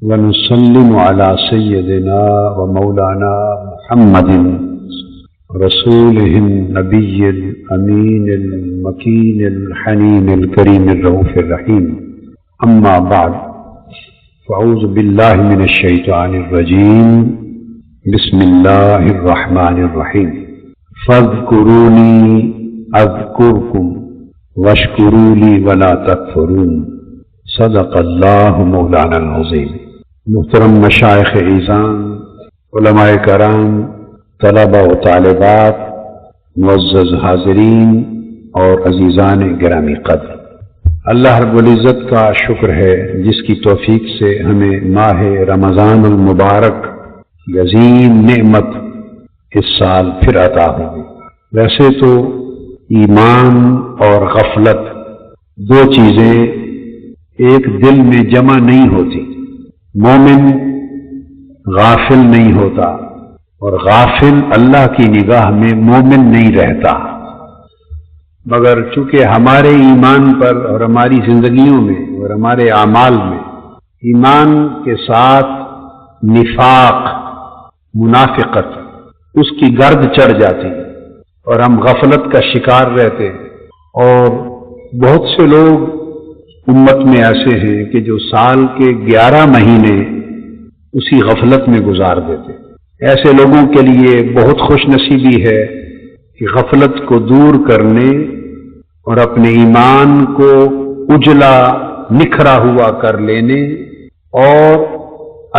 ونسلم على سيدنا ومولانا محمد رسوله النبي الأمين المكين الحنين الكريم الرؤوف الرحيم. أما بعد، فأعوذ بالله من الشيطان الرجيم. بسم الله الرحمن الرحيم. فاذكروني أذكركم واشكروا لي ولا تكفرون. صدق اللہ مولانا العظیم. محترم مشائخ اعظام، علماء کرام، طلبہ و طالبات، معزز حاضرین اور عزیزان گرامی قدر، اللہ رب العزت کا شکر ہے جس کی توفیق سے ہمیں ماہ رمضان المبارک کی عظیم نعمت اس سال پھر عطا ہوئی. ویسے تو ایمان اور غفلت دو چیزیں ایک دل میں جمع نہیں ہوتی. مومن غافل نہیں ہوتا اور غافل اللہ کی نگاہ میں مومن نہیں رہتا. مگر چونکہ ہمارے ایمان پر اور ہماری زندگیوں میں اور ہمارے اعمال میں ایمان کے ساتھ نفاق، منافقت، اس کی گرد چڑھ جاتی اور ہم غفلت کا شکار رہتے. اور بہت سے لوگ امت میں ایسے ہیں کہ جو سال کے 11 مہینے اسی غفلت میں گزار دیتے. ایسے لوگوں کے لیے بہت خوش نصیبی ہے کہ غفلت کو دور کرنے اور اپنے ایمان کو اجلا نکھرا ہوا کر لینے اور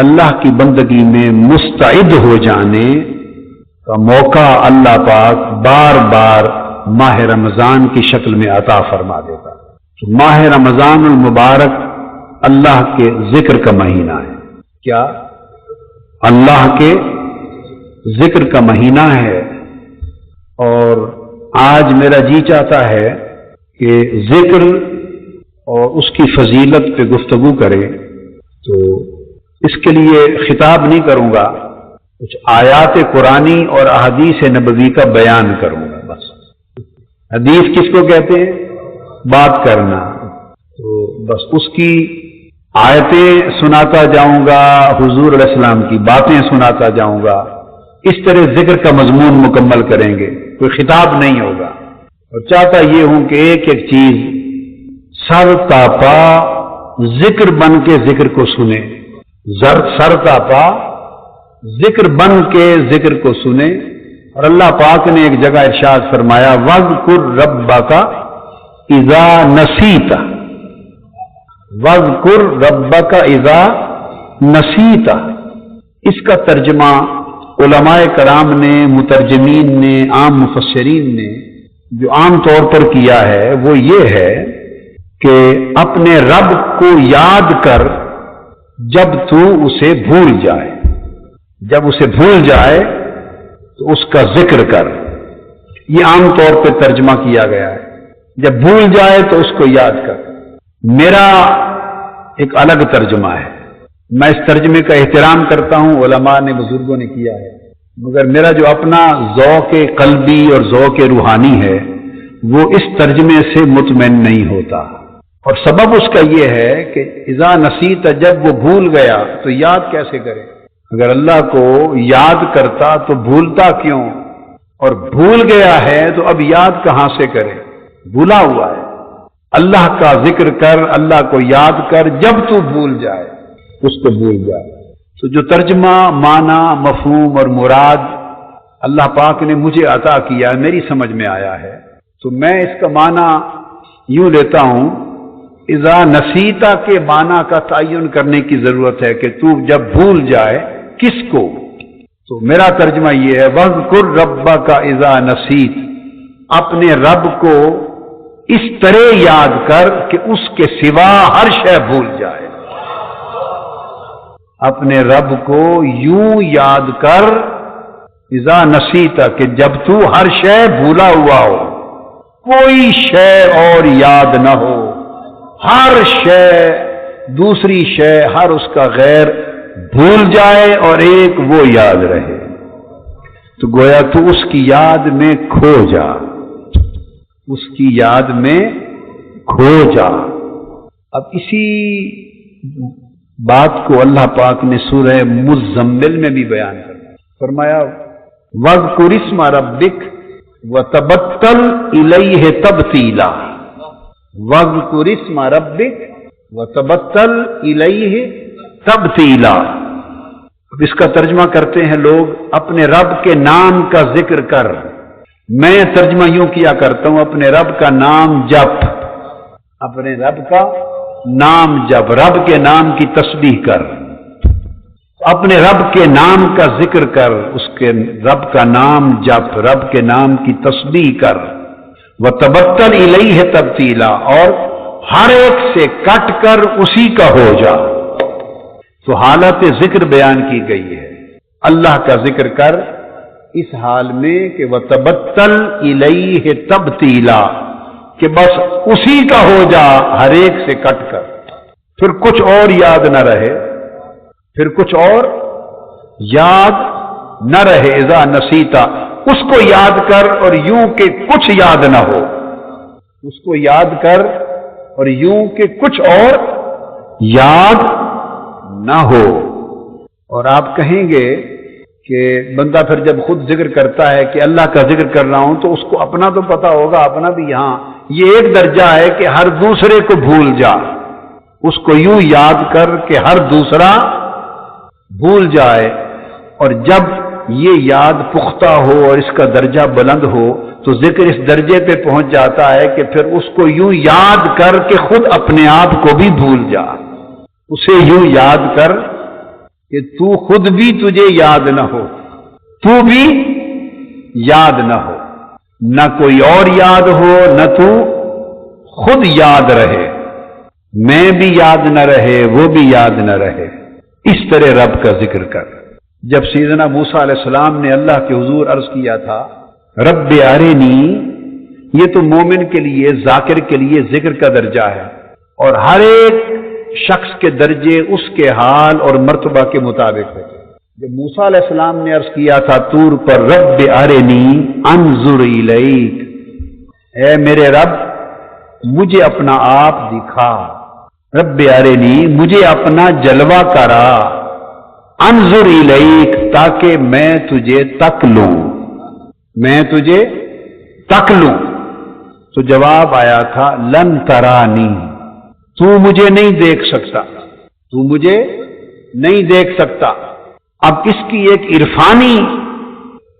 اللہ کی بندگی میں مستعد ہو جانے کا موقع اللہ پاک بار بار ماہ رمضان کی شکل میں عطا فرما دیتا. ماہ رمضان المبارک اللہ کے ذکر کا مہینہ ہے. کیا؟ اللہ کے ذکر کا مہینہ ہے. اور آج میرا جی چاہتا ہے کہ ذکر اور اس کی فضیلت پہ گفتگو کرے. تو اس کے لیے خطاب نہیں کروں گا، کچھ آیات قرآنی اور احادیث نبوی کا بیان کروں گا. بس حدیث کس کو کہتے ہیں؟ بات کرنا. تو بس اس کی آیتیں سناتا جاؤں گا، حضور علیہ السلام کی باتیں سناتا جاؤں گا. اس طرح ذکر کا مضمون مکمل کریں گے، کوئی خطاب نہیں ہوگا. اور چاہتا یہ ہوں کہ ایک ایک چیز سر تاپا ذکر بن کے ذکر کو سنے. سر تاپا ذکر بن کے ذکر کو سنے. اور اللہ پاک نے ایک جگہ ارشاد فرمایا، وَاذْكُرْ رَبَّكَ اذا نسیت. وَاذْكُرْ رَبَّكَ اذا نسیت. اس کا ترجمہ علماء کرام نے، مترجمین نے، عام مفسرین نے جو عام طور پر کیا ہے وہ یہ ہے کہ اپنے رب کو یاد کر جب تو اسے بھول جائے. جب اسے بھول جائے تو اس کا ذکر کر. یہ عام طور پہ ترجمہ کیا گیا ہے. جب بھول جائے تو اس کو یاد کر. میرا ایک الگ ترجمہ ہے. میں اس ترجمے کا احترام کرتا ہوں، علماء نے، بزرگوں نے کیا ہے. مگر میرا جو اپنا ذوق قلبی اور ذوق روحانی ہے وہ اس ترجمے سے مطمئن نہیں ہوتا. اور سبب اس کا یہ ہے کہ اذا نسیت، جب وہ بھول گیا تو یاد کیسے کرے؟ اگر اللہ کو یاد کرتا تو بھولتا کیوں؟ اور بھول گیا ہے تو اب یاد کہاں سے کرے؟ بھولا ہوا ہے. اللہ کا ذکر کر، اللہ کو یاد کر. جب تو بھول جائے اس کو بھول جائے. تو جو ترجمہ، معنی، مفہوم اور مراد اللہ پاک نے مجھے عطا کیا، میری سمجھ میں آیا ہے، تو میں اس کا معنی یوں لیتا ہوں، اذا نسیتا کے معنی کا تعین کرنے کی ضرورت ہے کہ تو جب بھول جائے کس کو. تو میرا ترجمہ یہ ہے، وَاذْكُرْ رَبَّكَ اذا نسیت. اپنے رب کو اس طرح یاد کر کہ اس کے سوا ہر شے بھول جائے. اپنے رب کو یوں یاد کر اذا نسیتا کہ جب تو ہر شے بھولا ہوا ہو، کوئی شے اور یاد نہ ہو. ہر شے، دوسری شے، ہر اس کا غیر بھول جائے اور ایک وہ یاد رہے. تو گویا تو اس کی یاد میں کھو جا. اس کی یاد میں کھو جا. اب اسی بات کو اللہ پاک نے سورہ مزمل میں بھی بیان کر فرمایا وَاذْكُرِ اسْمَ رَبِّكَ وَتَبَتَّلْ إِلَيْهِ تَبْتِيلًا وَاذْكُرِ اسْمَ رَبِّكَ وَتَبَتَّلْ إِلَيْهِ تَبْتِيلًا۔ اب اس کا ترجمہ کرتے ہیں لوگ اپنے رب کے نام کا ذکر کر، میں ترجمہ یوں کیا کرتا ہوں اپنے رب کا نام جپ، اپنے رب کا نام جپ، رب کے نام کی تسبیح کر، اپنے رب کے نام کا ذکر کر، اس کے رب کا نام جپ، رب کے نام کی تسبیح کر، وَتَبَتَّلْ إِلَيْهِ تَبْتِيلًا، اور ہر ایک سے کٹ کر اسی کا ہو جا۔ تو حالت ذکر بیان کی گئی ہے، اللہ کا ذکر کر اس حال میں کہ وَتَبَتَّلْ إِلَيْهِ تَبْتِيلًا، کہ بس اسی کا ہو جا ہر ایک سے کٹ کر، پھر کچھ اور یاد نہ رہے، پھر کچھ اور یاد نہ رہے، اذا نسیتا، اس کو یاد کر اور یوں کہ کچھ یاد نہ ہو، اس کو یاد کر اور یوں کہ کچھ اور یاد نہ ہو۔ اور آپ کہیں گے کہ بندہ پھر جب خود ذکر کرتا ہے کہ اللہ کا ذکر کر رہا ہوں تو اس کو اپنا تو پتا ہوگا، اپنا بھی یہاں یہ ایک درجہ ہے کہ ہر دوسرے کو بھول جا، اس کو یوں یاد کر کہ ہر دوسرا بھول جائے، اور جب یہ یاد پختہ ہو اور اس کا درجہ بلند ہو تو ذکر اس درجے پہ پہنچ جاتا ہے کہ پھر اس کو یوں یاد کر کہ خود اپنے آپ کو بھی بھول جا، اسے یوں یاد کر کہ تو خود بھی تجھے یاد نہ ہو، تو بھی یاد نہ ہو، نہ کوئی اور یاد ہو، نہ تو خود یاد رہے، میں بھی یاد نہ رہے، وہ بھی یاد نہ رہے، اس طرح رب کا ذکر کر۔ جب سیدنا موسیٰ علیہ السلام نے اللہ کے حضور عرض کیا تھا رب ارنی، یہ تو مومن کے لیے، ذاکر کے لیے ذکر کا درجہ ہے، اور ہر ایک شخص کے درجے اس کے حال اور مرتبہ کے مطابق ہے۔ جب موسیٰ علیہ السلام نے عرض کیا تھا طور پر رب ارنی انظر الیک، اے میرے رب مجھے اپنا آپ دکھا، رب ارنی مجھے اپنا جلوہ کرا، انظر الیک تاکہ میں تجھے تک لوں، میں تجھے تک لوں۔ تو جواب آیا تھا لن ترانی، تو مجھے نہیں دیکھ سکتا، تو مجھے نہیں دیکھ سکتا۔ اب اس کی ایک عرفانی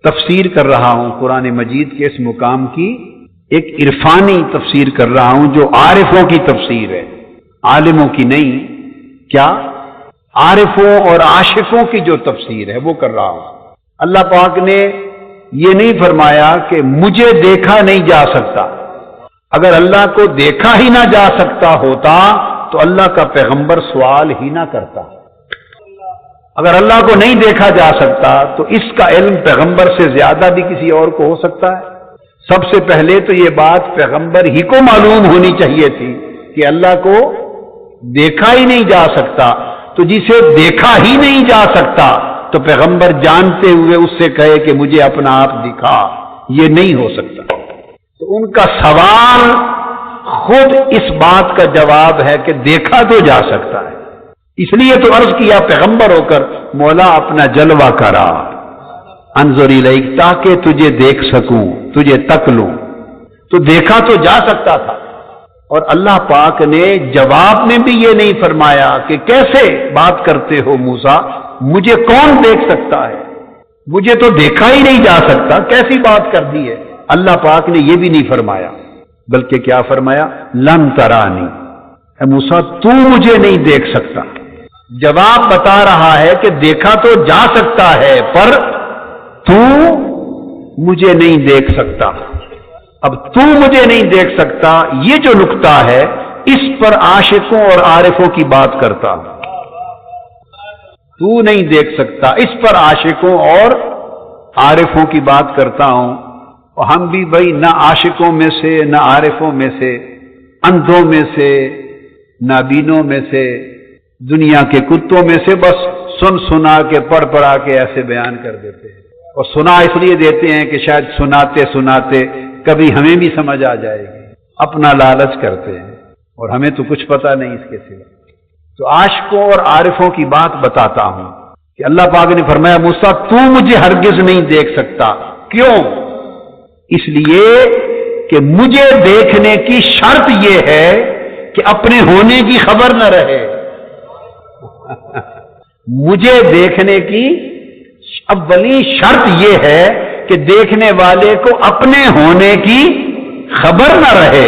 تفسیر کر رہا ہوں، قرآن مجید کے اس مقام کی ایک عرفانی تفسیر کر رہا ہوں جو عارفوں کی تفسیر ہے، عالموں کی نہیں۔ کیا؟ عارفوں اور عاشقوں کی جو تفسیر ہے وہ کر رہا ہوں۔ اللہ پاک نے یہ نہیں فرمایا کہ مجھے دیکھا نہیں جا سکتا، اگر اللہ کو دیکھا ہی نہ جا سکتا ہوتا تو اللہ کا پیغمبر سوال ہی نہ کرتا۔ اگر اللہ کو نہیں دیکھا جا سکتا تو اس کا علم پیغمبر سے زیادہ بھی کسی اور کو ہو سکتا ہے؟ سب سے پہلے تو یہ بات پیغمبر ہی کو معلوم ہونی چاہیے تھی کہ اللہ کو دیکھا ہی نہیں جا سکتا، تو جسے دیکھا ہی نہیں جا سکتا تو پیغمبر جانتے ہوئے اس سے کہے کہ مجھے اپنا آپ دکھا، یہ نہیں ہو سکتا۔ تو ان کا سوال خود اس بات کا جواب ہے کہ دیکھا تو جا سکتا ہے، اس لیے تو عرض کیا پیغمبر ہو کر مولا اپنا جلوہ کرا، انظر الیک تاکہ تجھے دیکھ سکوں، تجھے تک لوں۔ تو دیکھا تو جا سکتا تھا، اور اللہ پاک نے جواب میں بھی یہ نہیں فرمایا کہ کیسے بات کرتے ہو موسیٰ، مجھے کون دیکھ سکتا ہے، مجھے تو دیکھا ہی نہیں جا سکتا، کیسی بات کر دی ہے۔ اللہ پاک نے یہ بھی نہیں فرمایا، بلکہ کیا فرمایا لن ترانی، اے موسیٰ تو مجھے نہیں دیکھ سکتا۔ جواب بتا رہا ہے کہ دیکھا تو جا سکتا ہے پر تو مجھے نہیں دیکھ سکتا۔ اب تو مجھے نہیں دیکھ سکتا، یہ جو نقطہ ہے اس پر عاشقوں اور عارفوں کی بات کرتا ہوں۔ تو نہیں دیکھ سکتا، اس پر عاشقوں اور عارفوں کی بات کرتا ہوں۔ اور ہم بھی بھائی نہ عاشقوں میں سے، نہ عارفوں میں سے، اندھوں میں سے، نابینوں میں سے، دنیا کے کتوں میں سے، بس سن سنا کے پڑھ پڑھا کے ایسے بیان کر دیتے ہیں، اور سنا اس لیے دیتے ہیں کہ شاید سناتے سناتے کبھی ہمیں بھی سمجھ آ جائے گی، اپنا لالچ کرتے ہیں، اور ہمیں تو کچھ پتہ نہیں اس کے سوا۔ تو عاشقوں اور عارفوں کی بات بتاتا ہوں کہ اللہ پاک نے فرمایا موسیٰ تو مجھے ہرگز نہیں دیکھ سکتا. کیوں؟ اس لیے کہ مجھے دیکھنے کی شرط یہ ہے کہ اپنے ہونے کی خبر نہ رہے. مجھے دیکھنے کی اولی شرط یہ ہے کہ دیکھنے والے کو اپنے ہونے کی خبر نہ رہے،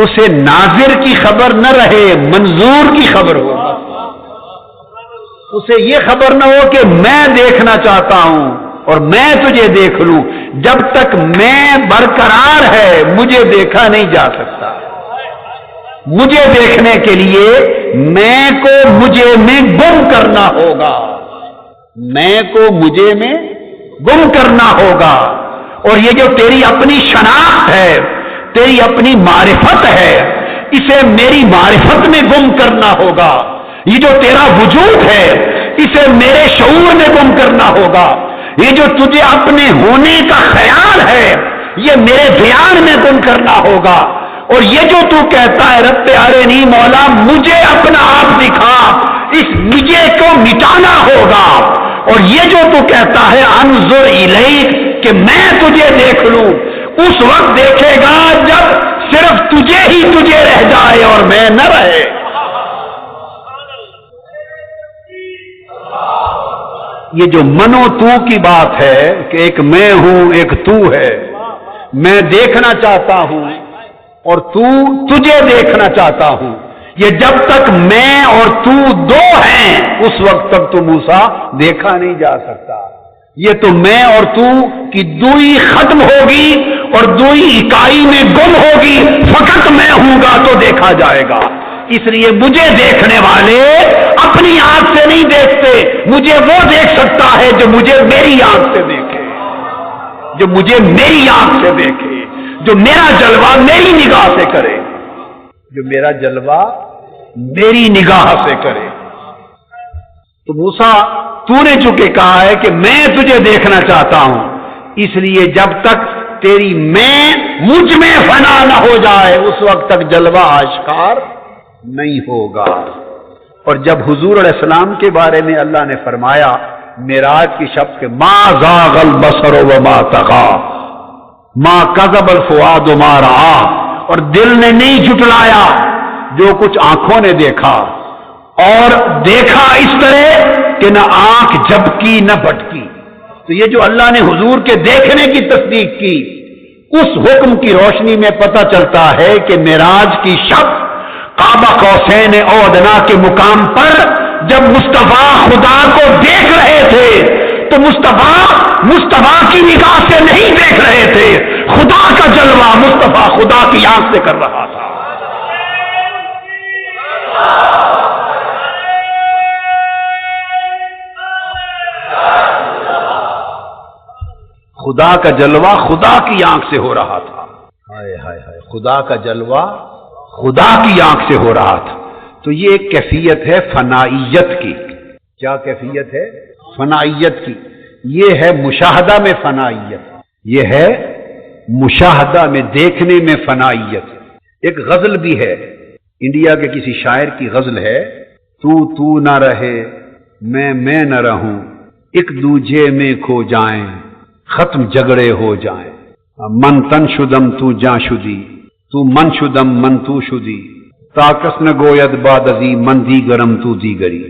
اسے ناظر کی خبر نہ رہے، منظور کی خبر ہو. اسے یہ خبر نہ ہو کہ میں دیکھنا چاہتا ہوں اور میں تجھے دیکھ لوں. جب تک میں برقرار ہے مجھے دیکھا نہیں جا سکتا. مجھے دیکھنے کے لیے میں کو مجھے میں گم کرنا ہوگا. میں کو مجھے میں گم کرنا ہوگا. اور یہ جو تیری اپنی شناخت ہے، تیری اپنی معرفت ہے، اسے میری معرفت میں گم کرنا ہوگا. یہ جو تیرا وجود ہے اسے میرے شعور میں گم کرنا ہوگا. یہ جو تجھے اپنے ہونے کا خیال ہے یہ میرے دھیان میں گم کرنا ہوگا. اور یہ جو تو کہتا ہے رب ارنی مولا مجھے اپنا آپ دکھا، اس مجھے کو مٹانا ہوگا. اور یہ جو تو کہتا ہے انظر الیک کہ میں تجھے دیکھ لوں، اس وقت دیکھے گا جب صرف تجھے ہی تجھے رہ جائے اور میں نہ رہے. یہ جو منو تو کی بات ہے کہ ایک میں ہوں ایک تو ہے، میں دیکھنا چاہتا ہوں اور تو تجھے دیکھنا چاہتا ہوں، یہ جب تک میں اور تو دو ہیں اس وقت تک تو موسیٰ دیکھا نہیں جا سکتا. یہ تو میں اور تو کی دوئی ختم ہوگی اور دوئی اکائی میں گم ہوگی. فقط میں ہوں گا تو دیکھا جائے گا. اس لیے مجھے دیکھنے والے اپنی آنکھ سے نہیں دیکھتے، مجھے وہ دیکھ سکتا ہے جو مجھے میری آنکھ سے دیکھے، جو مجھے میری آنکھ سے دیکھے، جو میرا جلوہ میری نگاہ سے کرے، جو میرا جلوہ میری نگاہ سے کرے. تو موسیٰ تو نے چونکہ کہا ہے کہ میں تجھے دیکھنا چاہتا ہوں، اس لیے جب تک تیری میں مجھ میں فنا نہ ہو جائے اس وقت تک جلوہ آشکار نہیں ہوگا. اور جب حضور علیہ السلام کے بارے میں اللہ نے فرمایا معراج کی شب کے ما زاغ البصر وما طغى ما کذب الفؤاد ما رأى، اور دل نے نہیں جھٹلایا جو کچھ آنکھوں نے دیکھا، اور دیکھا اس طرح کہ نہ آنکھ جھپکی نہ بھٹکی. تو یہ جو اللہ نے حضور کے دیکھنے کی تصدیق کی اس حکم کی روشنی میں پتہ چلتا ہے کہ معراج کی شب کعبہ قوسین او ادنا کے مقام پر جب مصطفیٰ خدا کو دیکھ رہے تھے تو مصطفیٰ کی نگاہ سے نہیں دیکھ رہے تھے، خدا کا جلوہ مصطفیٰ خدا کی آنکھ سے کر رہا تھا. خدا کا جلوہ خدا کی آنکھ سے ہو رہا تھا. ہائے ہائے ہائے، خدا کا جلوہ خدا کی آنکھ سے ہو رہا تھا. تو یہ ایک کیفیت ہے فنائیت کی. کیا کیفیت ہے؟ فنائیت کی. یہ ہے مشاہدہ میں فنائیت، یہ ہے مشاہدہ میں دیکھنے میں فنائیت. ایک غزل بھی ہے انڈیا کے کسی شاعر کی غزل ہے، تو نہ رہے میں نہ رہوں، ایک دوجے میں کھو جائیں ختم جھگڑے ہو جائیں. من تن شدم تو جاں شدی، تو من شدم من تو شدی، تاکس نہ گوید باد ازی من دیگرم تو دیگری.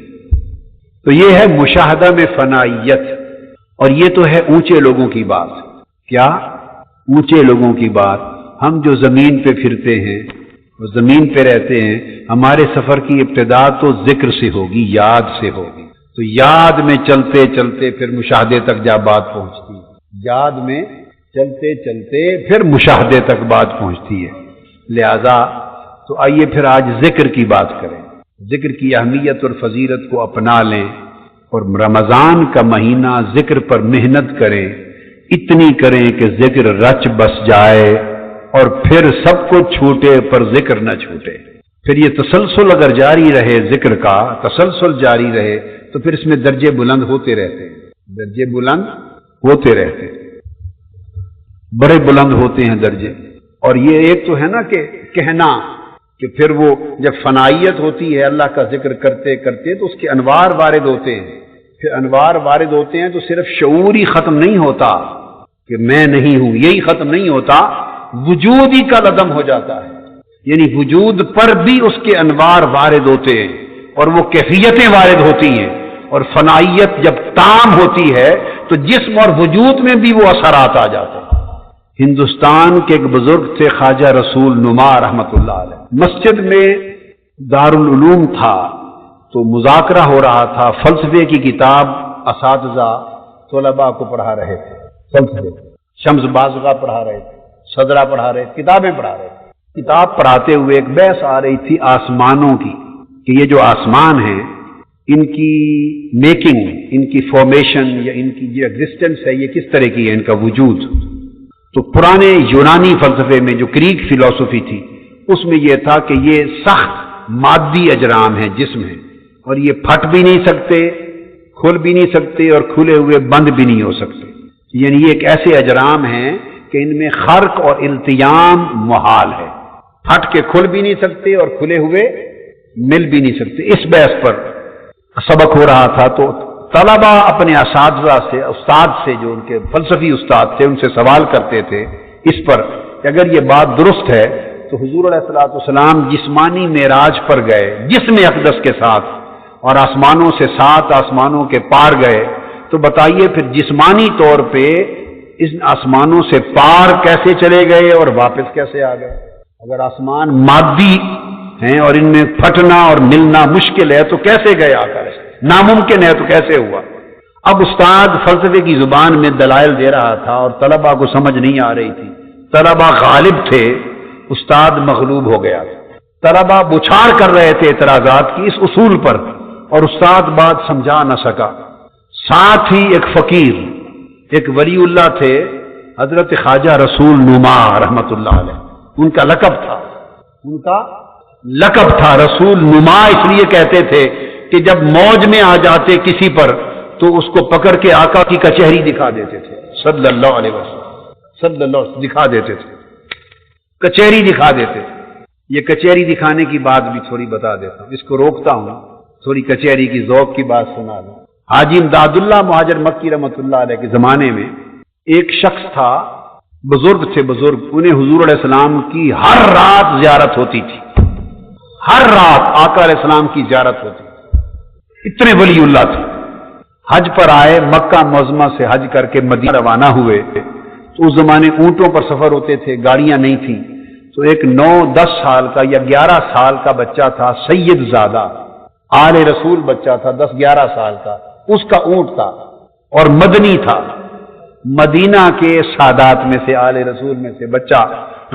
تو یہ ہے مشاہدہ میں فنائیت. اور یہ تو ہے اونچے لوگوں کی بات. کیا؟ اونچے لوگوں کی بات. ہم جو زمین پہ پھرتے ہیں وہ زمین پہ رہتے ہیں، ہمارے سفر کی ابتدا تو ذکر سے ہوگی، یاد سے ہوگی. تو یاد میں چلتے چلتے پھر مشاہدے تک جا بات پہنچتی ہے، یاد میں چلتے چلتے پھر مشاہدے تک بات پہنچتی ہے. لہذا تو آئیے پھر آج ذکر کی بات کریں. ذکر کی اہمیت اور فضیلت کو اپنا لیں اور رمضان کا مہینہ ذکر پر محنت کریں، اتنی کریں کہ ذکر رچ بس جائے اور پھر سب کو چھوٹے پر ذکر نہ چھوٹے. پھر یہ تسلسل اگر جاری رہے، ذکر کا تسلسل جاری رہے تو پھر اس میں درجے بلند ہوتے رہتے ہیں، درجے بلند ہوتے رہتے ہیں، بڑے بلند ہوتے ہیں درجے. اور یہ ایک تو ہے نا کہ کہنا کہ پھر وہ جب فنائیت ہوتی ہے اللہ کا ذکر کرتے کرتے تو اس کے انوار وارد ہوتے ہیں، پھر انوار وارد ہوتے ہیں تو صرف شعور ہی ختم نہیں ہوتا کہ میں نہیں ہوں، یہی ختم نہیں ہوتا، وجود ہی کا عدم ہو جاتا ہے، یعنی وجود پر بھی اس کے انوار وارد ہوتے ہیں اور وہ کیفیتیں وارد ہوتی ہیں، اور فنائیت جب تام ہوتی ہے تو جسم اور وجود میں بھی وہ اثرات آ جاتے ہیں۔ ہندوستان کے ایک بزرگ تھے خواجہ رسول نما رحمۃ اللہ علیہ، مسجد میں دارالعلوم تھا تو مذاکرہ ہو رہا تھا، فلسفے کی کتاب اساتذہ طلباء کو پڑھا رہے تھے، فلسفے شمس بازغہ پڑھا رہے تھے، صدرہ پڑھا رہے تھے، کتابیں پڑھا رہے تھے۔ کتاب پڑھاتے ہوئے ایک بحث آ رہی تھی آسمانوں کی کہ یہ جو آسمان ہیں ان کی میکنگ، ان کی فارمیشن یا ان کی جو ایگزسٹنس ہے یہ کس طرح کی ہے، ان کا وجود۔ تو پرانے یونانی فلسفے میں جو گریک فلسفی تھی اس میں یہ تھا کہ یہ سخت مادی اجرام ہیں، جسم ہیں، اور یہ پھٹ بھی نہیں سکتے، کھل بھی نہیں سکتے، اور کھلے ہوئے بند بھی نہیں ہو سکتے، یعنی یہ ایک ایسے اجرام ہیں کہ ان میں خرق اور التیام محال ہے، پھٹ کے کھل بھی نہیں سکتے اور کھلے ہوئے مل بھی نہیں سکتے۔ اس بحث پر سبق ہو رہا تھا تو طلباء اپنے اساتذہ سے، استاد سے، جو ان کے فلسفی استاد تھے، ان سے سوال کرتے تھے اس پر کہ اگر یہ بات درست ہے تو حضور علیہ الصلوۃ والسلام جسمانی معراج پر گئے جسم اقدس کے ساتھ اور آسمانوں سے 7 آسمانوں کے پار گئے، تو بتائیے پھر جسمانی طور پہ اس آسمانوں سے پار کیسے چلے گئے اور واپس کیسے آ گئے؟ اگر آسمان مادی ہیں اور ان میں پھٹنا اور ملنا مشکل ہے تو کیسے گئے آ کر؟ ناممکن ہے تو کیسے ہوا؟ اب استاد فلسفے کی زبان میں دلائل دے رہا تھا اور طلباء کو سمجھ نہیں آ رہی تھی، طلباء غالب تھے، استاد مغلوب ہو گیا، طلباء بچھاڑ کر رہے تھے اعتراضات کی اس اصول پر، اور استاد بات سمجھا نہ سکا۔ ساتھ ہی ایک فقیر، ایک ولی اللہ تھے حضرت خواجہ رسول نما رحمۃ اللہ علیہ، ان کا لقب تھا رسول نما، اس لیے کہتے تھے کہ جب موج میں آ جاتے کسی پر تو اس کو پکڑ کے آقا کی کچہری دکھا دیتے تھے صلی اللہ علیہ وسلم، دکھا دیتے تھے، کچہری دکھا دیتے تھے۔ یہ کچہری دکھانے کی بات بھی تھوڑی بتا دیتا ہوں، اس کو روکتا ہوں، تھوڑی کچہری کی ذوق کی بات سنا دوں۔ حاجی امداد اللہ مہاجر مکی رحمۃ اللہ علیہ کے زمانے میں ایک شخص تھا، بزرگ تھے، بزرگ، انہیں حضور علیہ السلام کی ہر رات زیارت ہوتی تھی، ہر رات آقا علیہ السلام کی زیارت ہوتی تھی، اتنے ولی اللہ تھے۔ حج پر آئے، مکہ معظمہ سے حج کر کے مدینہ روانہ ہوئے، تو اس زمانے اونٹوں پر سفر ہوتے تھے، گاڑیاں نہیں تھیں، تو ایک 9-10 سال کا یا 11 سال کا بچہ تھا، سید زادہ آل رسول بچہ تھا، 10-11 سال کا، اس کا اونٹ تھا اور مدنی تھا، مدینہ کے سادات میں سے، آل رسول میں سے بچہ،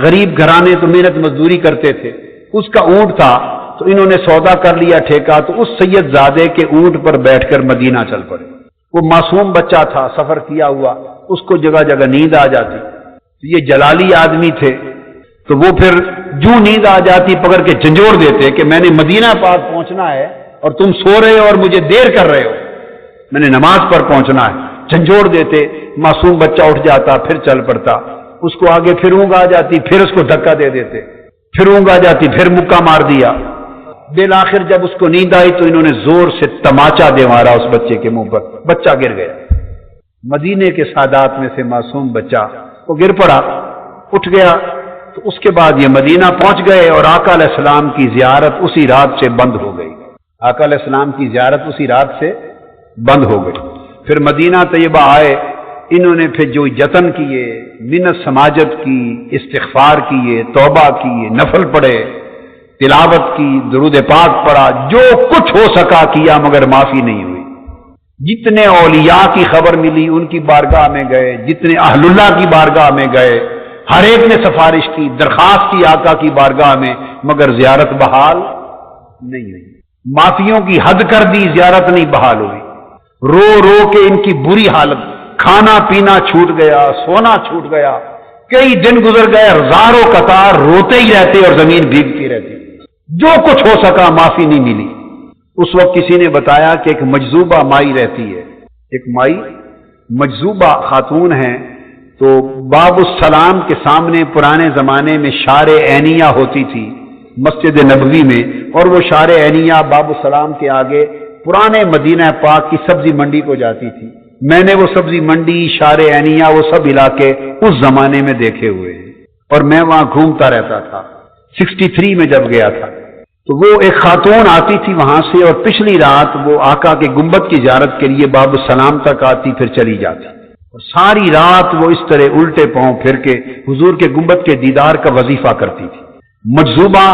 غریب گھرانے تو محنت مزدوری کرتے تھے، اس کا اونٹ تھا، تو انہوں نے سودا کر لیا ٹھیکہ، تو اس سید زادے کے اونٹ پر بیٹھ کر مدینہ چل پڑے۔ وہ معصوم بچہ تھا، سفر کیا ہوا، اس کو جگہ جگہ نیند آ جاتی، تو یہ جلالی آدمی تھے، تو وہ پھر جو نیند آ جاتی پکڑ کے جھنجھوڑ دیتے کہ میں نے مدینہ پاک پہنچنا ہے اور تم سو رہے ہو اور مجھے دیر کر رہے ہو، میں نے نماز پر پہنچنا ہے، جھنجھوڑ دیتے، معصوم بچہ اٹھ جاتا، پھر چل پڑتا، اس کو آگے پھر اونگ آ جاتی، پھر اس کو دھکا دے دیتے، پھر اونگ آ جاتی، پھر مکہ مار دیا۔ بالآخر جب اس کو نیند آئی تو انہوں نے زور سے تماچا دے مارا اس بچے کے منہ پر، بچہ گر گیا، مدینے کے سادات میں سے معصوم بچہ، وہ گر پڑا، اٹھ گیا۔ تو اس کے بعد یہ مدینہ پہنچ گئے اور آقا علیہ السلام کی زیارت اسی رات سے بند ہو گئی، آقا علیہ السلام کی زیارت اسی رات سے بند ہو گئی۔ پھر مدینہ طیبہ آئے، انہوں نے پھر جو یتن کیے، منت سماجت کی، استغفار کیے، توبہ کیے، نفل پڑھے، تلاوت کی، درود پاک پڑھا، جو کچھ ہو سکا کیا، مگر معافی نہیں ہوئی۔ جتنے اولیاء کی خبر ملی ان کی بارگاہ میں گئے، جتنے اہل اللہ کی بارگاہ میں گئے، ہر ایک نے سفارش کی، درخواست کی آقا کی بارگاہ میں، مگر زیارت بحال نہیں ہوئی۔ معافیوں کی حد کر دی، زیارت نہیں بحال ہوئی۔ رو رو کے ان کی بری حالت، کھانا پینا چھوٹ گیا، سونا چھوٹ گیا، کئی دن گزر گئے، ہزاروں قطار روتے ہی رہتے اور زمین بھیگتی رہتی، جو کچھ ہو سکا معافی نہیں ملی۔ اس وقت کسی نے بتایا کہ ایک مجذوبہ مائی رہتی ہے، ایک مائی مجذوبہ خاتون ہیں، تو باب السلام کے سامنے پرانے زمانے میں شار عینیہ ہوتی تھی، مسجد نبوی میں، اور وہ شارع عینیہ باب السلام کے آگے پرانے مدینہ پاک کی سبزی منڈی کو جاتی تھی۔ میں نے وہ سبزی منڈی، شارع عینیہ، وہ سب علاقے اس زمانے میں دیکھے ہوئے ہیں، اور میں وہاں گھومتا رہتا تھا 63 میں جب گیا تھا۔ تو وہ ایک خاتون آتی تھی وہاں سے، اور پچھلی رات وہ آقا کے گنبد کی زیارت کے لیے باب السلام تک آتی، پھر چلی جاتی، اور ساری رات وہ اس طرح الٹے پاؤں پھر کے حضور کے گنبد کے دیدار کا وظیفہ کرتی تھی۔ مجذوبہ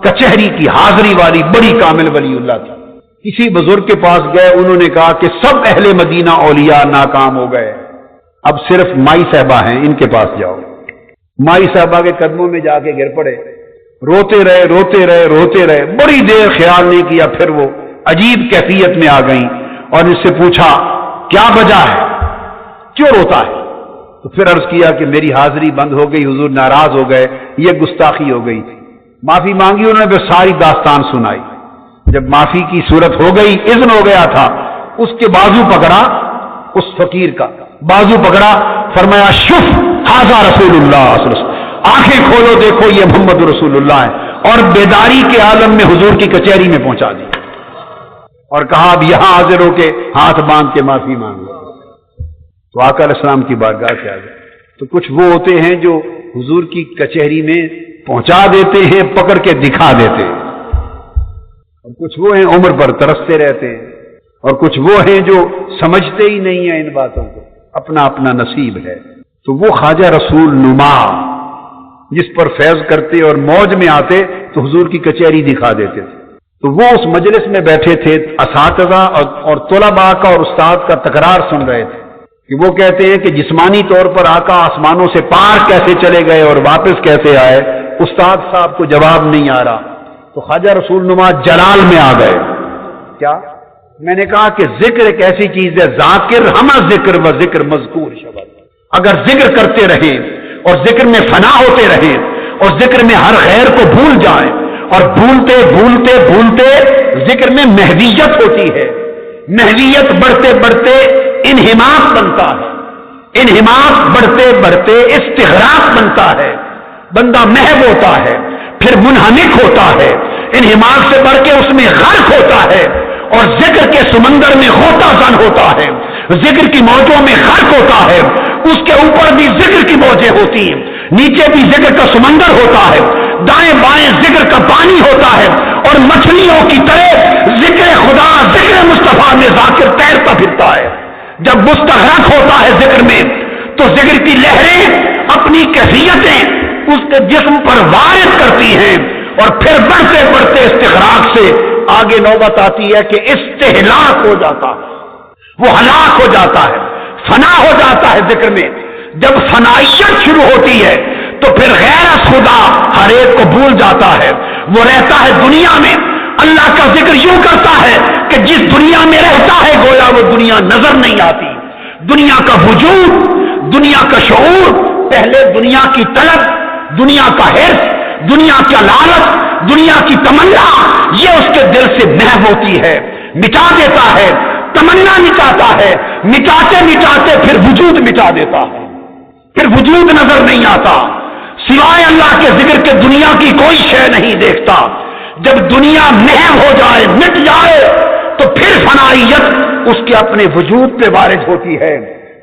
کچہری کی حاضری والی بڑی کامل ولی اللہ تھی۔ کسی بزرگ کے پاس گئے، انہوں نے کہا کہ سب اہل مدینہ اولیاء ناکام ہو گئے، اب صرف مائی صاحبہ ہیں، ان کے پاس جاؤ۔ مائی صاحبہ کے قدموں میں جا کے گر پڑے، روتے رہے روتے رہے روتے رہے، بڑی دیر خیال نہیں کیا، پھر وہ عجیب کیفیت میں آ گئیں اور اس سے پوچھا کیا وجہ ہے، کیوں روتا ہے؟ تو پھر عرض کیا کہ میری حاضری بند ہو گئی، حضور ناراض ہو گئے، یہ گستاخی ہو گئی تھی۔ معافی مانگی انہوں نے، پھر ساری داستان سنائی۔ جب معافی کی صورت ہو گئی، اذن ہو گیا تھا، اس کے بازو پکڑا، اس فقیر کا بازو پکڑا، فرمایا شف ھذا رسول اللہ صلی اللہ علیہ وسلم، آنکھیں کھولو دیکھو یہ محمد رسول اللہ ہے، اور بیداری کے عالم میں حضور کی کچہری میں پہنچا دی، اور کہا اب یہاں حاضر ہو کے ہاتھ باندھ کے معافی مانگ لو۔ تو آقا علیہ السلام کی بارگاہ سے آ گئے۔ تو کچھ وہ ہوتے ہیں جو حضور کی کچہری میں پہنچا دیتے ہیں، پکڑ کے دکھا دیتے ہیں، اور کچھ وہ ہیں عمر پر ترستے رہتے ہیں، اور کچھ وہ ہیں جو سمجھتے ہی نہیں ہیں ان باتوں کو، اپنا اپنا نصیب ہے۔ تو وہ خواجہ رسول نما جس پر فیض کرتے اور موج میں آتے تو حضور کی کچہری دکھا دیتے تھے۔ تو وہ اس مجلس میں بیٹھے تھے، اساتذہ اور طلباء کا اور استاد کا تکرار سن رہے تھے کہ وہ کہتے ہیں کہ جسمانی طور پر آقا آسمانوں سے پار کیسے چلے گئے اور واپس کیسے آئے، استاد صاحب کو جواب نہیں آ رہا۔ تو خواجہ رسول نما جلال میں آ گئے۔ کیا؟ میں نے کہا کہ ذکر ایک ایسی چیز ہے، ذاکر ہمہ ذکر و ذکر مذکور شبد، اگر ذکر کرتے رہیں اور ذکر میں فنا ہوتے رہیں اور ذکر میں ہر غیر کو بھول جائیں، اور بھولتے بھولتے بھولتے ذکر میں محویت ہوتی ہے، محویت بڑھتے بڑھتے انہماک بنتا ہے، انہماک بڑھتے بڑھتے استغراق بنتا ہے، بندہ محو ہوتا ہے، پھر منہمک ہوتا ہے، انہماک سے بڑھ کے اس میں غرق ہوتا ہے، اور ذکر کے سمندر میں غوطہ زن ہوتا ہے، ذکر کی موجوں میں غرق ہوتا ہے، اس کے اوپر بھی ذکر کی موجیں ہوتی ہیں، نیچے بھی ذکر کا سمندر ہوتا ہے، دائیں بائیں ذکر کا پانی ہوتا ہے، اور مچھلیوں کی طرح ذکر خدا ذکر مصطفیٰ میں ذاکر تیرتا پھرتا ہے۔ جب مستغرق ہوتا ہے ذکر میں تو ذکر کی لہریں اپنی کیفیتیں اس کے جسم پر وارد کرتی ہیں، اور پھر بڑھتے بڑھتے استغراق سے آگے نوبت آتی ہے کہ استہلاک ہو جاتا ہے، وہ ہلاک ہو جاتا ہے، فنا ہو جاتا ہے ذکر میں۔ جب فنائیت شروع ہوتی ہے تو پھر غیر خدا ہر ایک کو بھول جاتا ہے، وہ رہتا ہے دنیا میں، اللہ کا ذکر یوں کرتا ہے کہ جس دنیا میں رہتا ہے گویا وہ دنیا نظر نہیں آتی، دنیا کا وجود، دنیا کا شعور، پہلے دنیا کی طلب، دنیا کا حرص، دنیا کا لالچ، دنیا کی تمنا، یہ اس کے دل سے محو ہوتی ہے، مٹا دیتا ہے، تمنا مٹاتا ہے، مٹاتے مٹاتے پھر وجود مٹا دیتا ہے، پھر وجود نظر نہیں آتا، سوائے اللہ کے ذکر کے دنیا کی کوئی شے نہیں دیکھتا۔ جب دنیا محو ہو جائے، مٹ جائے، تو پھر فنائیت اس کے اپنے وجود پہ وارد ہوتی ہے،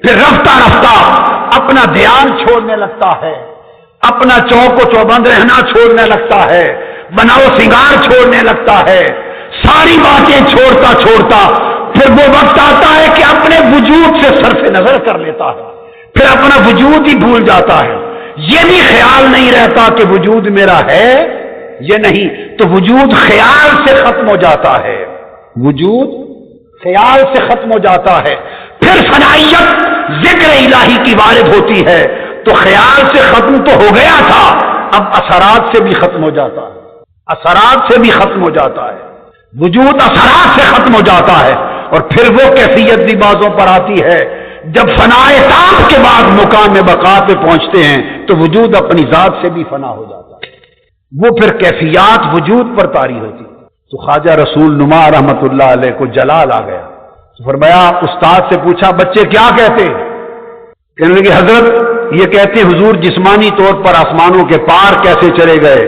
پھر رفتہ رفتہ اپنا دھیان چھوڑنے لگتا ہے، اپنا چوک و چوبند رہنا چھوڑنے لگتا ہے، بناؤ سنگار چھوڑنے لگتا ہے، ساری باتیں چھوڑتا چھوڑتا پھر وہ وقت آتا ہے کہ اپنے وجود سے صرف نظر کر لیتا ہے، پھر اپنا وجود ہی بھول جاتا ہے، یہ بھی خیال نہیں رہتا کہ وجود میرا ہے یہ نہیں، تو وجود خیال سے ختم ہو جاتا ہے، وجود خیال سے ختم ہو جاتا ہے، پھر فنائیت ذکر الہی کی وارد ہوتی ہے، تو خیال سے ختم تو ہو گیا تھا، اب اثرات سے بھی ختم ہو جاتا ہے، اثرات سے بھی ختم ہو جاتا ہے، وجود اثرات سے ختم ہو جاتا ہے، اور پھر وہ کیفیت بھی بازوں پر آتی ہے جب فنائے تام کے بعد مقام بقا پہ پہنچتے ہیں تو وجود اپنی ذات سے بھی فنا ہو جاتا ہے، وہ پھر کیفیات وجود پر طاری ہوتی ہے۔ تو خواجہ رسول نما رحمت اللہ علیہ کو جلال آ گیا، تو فرمایا استاد سے پوچھا بچے کیا کہتے ہیں؟ کہنے لگے حضرت یہ کہتے ہیں حضور جسمانی طور پر آسمانوں کے پار کیسے چلے گئے،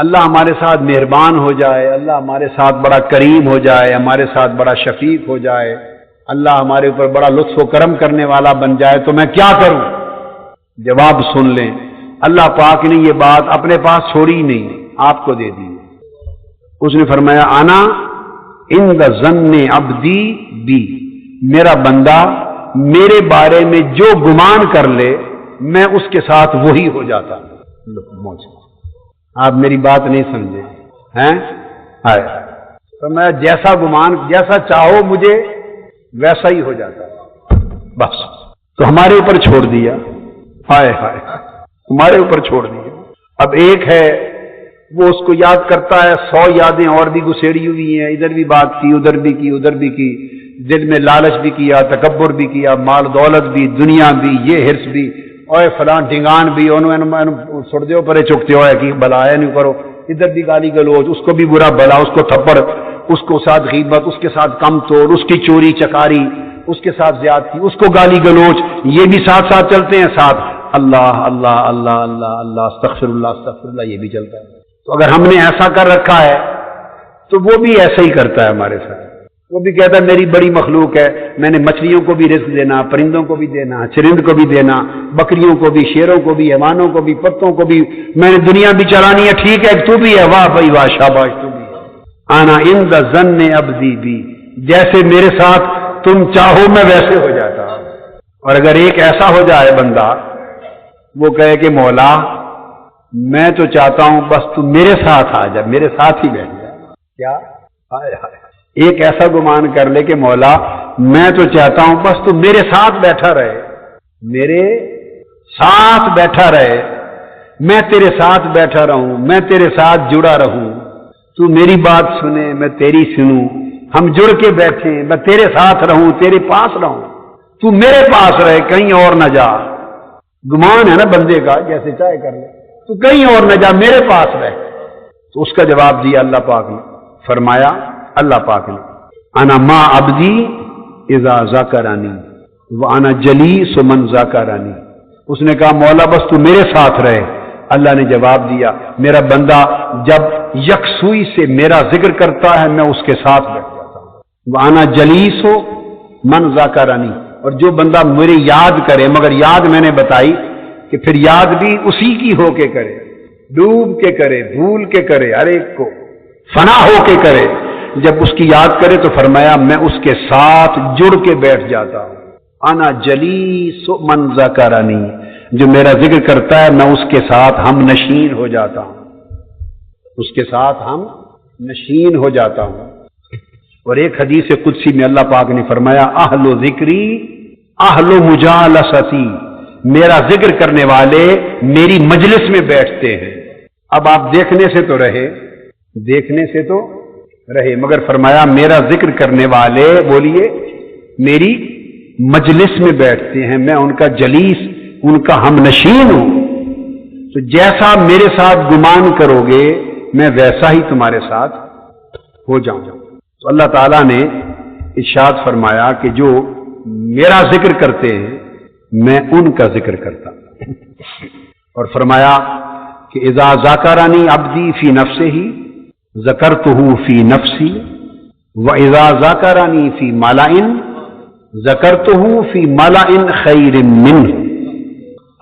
اللہ ہمارے ساتھ مہربان ہو جائے، اللہ ہمارے ساتھ بڑا کریم ہو جائے، ہمارے ساتھ بڑا شفیق ہو جائے، اللہ ہمارے اوپر بڑا لطف و کرم کرنے والا بن جائے تو میں کیا کروں؟ جواب سن لیں، اللہ پاک نے یہ بات اپنے پاس چھوڑی نہیں، آپ کو دے دی۔ اس نے فرمایا انا عند ظن عبدی بی، میرا بندہ میرے بارے میں جو گمان کر لے میں اس کے ساتھ وہی ہو جاتا ہوں۔ آپ میری بات نہیں سمجھے ہیں؟ تو میں جیسا گمان، جیسا چاہو مجھے ویسا ہی ہو جاتا ہے، بس۔ تو ہمارے اوپر چھوڑ دیا، ہائے ہائے ہمارے اوپر چھوڑ دیا۔ اب ایک ہے وہ اس کو یاد کرتا ہے، 100 یادیں اور بھی گسیڑی ہوئی ہیں، ادھر بھی بات کی، ادھر بھی کی، ادھر بھی کی، دل میں لالچ بھی کیا، تکبر بھی کیا، مال دولت بھی، دنیا بھی، یہ حرص بھی، اور فلاں ڈنگان بھی، انہوں چھوڑ دیو پرے چکتے ہوئے کہ بلایا نہیں کرو، ادھر بھی گالی گلوچ، اس کو بھی برا بلا، اس کو تھپڑ، اس کو ساتھ غیبت، اس کے ساتھ کم توڑ، اس کی چوری چکاری، اس کے ساتھ زیادتی، اس کو گالی گلوچ، یہ بھی ساتھ ساتھ چلتے ہیں، ساتھ اللہ اللہ اللہ اللہ اللہ استغفر اللہ، یہ بھی چلتا ہے۔ تو اگر ہم نے ایسا کر رکھا ہے تو وہ بھی ایسا ہی کرتا ہے ہمارے ساتھ، وہ بھی کہتا ہے میری بڑی مخلوق ہے، میں نے مچھلیوں کو بھی رزق دینا، پرندوں کو بھی دینا، چرند کو بھی دینا، بکریوں کو بھی، شیروں کو بھی، حیوانوں کو بھی، پتوں کو بھی، میں نے دنیا بھی چلانی ہے، ٹھیک ہے تو بھی ہے، واہ بھائی واہ شاباش تو بھی ہے۔ انا عند ظن عبدی بی، جیسے میرے ساتھ تم چاہو میں ویسے ہو جاتا ہوں۔ اور اگر ایک ایسا ہو جائے بندہ، وہ کہے کہ مولا میں تو چاہتا ہوں بس تو میرے ساتھ آ جا، میرے ساتھ ہی بیٹھ جا، کیا ہائے ہائے، ایک ایسا گمان کر لے کہ مولا میں تو چاہتا ہوں بس تو میرے ساتھ بیٹھا رہے، میرے ساتھ بیٹھا رہے، میں تیرے ساتھ بیٹھا رہوں، میں تیرے ساتھ جڑا رہوں، تو میری بات سنے میں تیری سنوں، ہم جڑ کے بیٹھیں، میں تیرے ساتھ رہوں، تیرے پاس رہوں، تو میرے پاس رہے، کہیں اور نہ جا۔ گمان ہے نا بندے کا، جیسے چاہے کر لے، تو کہیں اور نہ جا، میرے پاس رہے۔ تو اس کا جواب دیا اللہ پاک نے، فرمایا اللہ پاک نے انا ما عبدی اذا ذاکرانی وانا جلیس من ذاکرانی۔ اس نے کہا مولا بس تو میرے ساتھ رہے۔ اللہ نے جواب دیا میرا بندہ جب یکسوئی سے میرا ذکر کرتا ہے میں اس کے ساتھ بیٹھ جاتا ہوں۔ وانا جلیس من ذاکرانی، اور جو بندہ میری یاد کرے، مگر یاد میں نے بتائی کہ پھر یاد بھی اسی کی ہو کے کرے، ڈوب کے کرے، بھول کے کرے، ہر ایک کو فنا ہو کے کرے۔ جب اس کی یاد کرے تو فرمایا میں اس کے ساتھ جڑ کے بیٹھ جاتا ہوں۔ انا جلیس من ذکرانی، جو میرا ذکر کرتا ہے میں اس کے ساتھ ہم نشین ہو جاتا ہوں، اس کے ساتھ ہم نشین ہو جاتا ہوں۔ اور ایک حدیث قدسی میں اللہ پاک نے فرمایا اہل ذکری اہل مجالستی، میرا ذکر کرنے والے میری مجلس میں بیٹھتے ہیں۔ اب آپ دیکھنے سے تو رہے، دیکھنے سے تو رہے، مگر فرمایا میرا ذکر کرنے والے بولیے میری مجلس میں بیٹھتے ہیں، میں ان کا جلیس، ان کا ہم نشین ہوں۔ تو جیسا میرے ساتھ گمان کرو گے میں ویسا ہی تمہارے ساتھ ہو جاؤں۔ تو اللہ تعالیٰ نے ارشاد فرمایا کہ جو میرا ذکر کرتے ہیں میں ان کا ذکر کرتا ہوں، اور فرمایا کہ اذا ذاکرانی عبدی فی نفسہ ذکرتہ فی نفسی واذا ذاکرانی فی ملأ ذکرتہ فی ملأ خیر منہ۔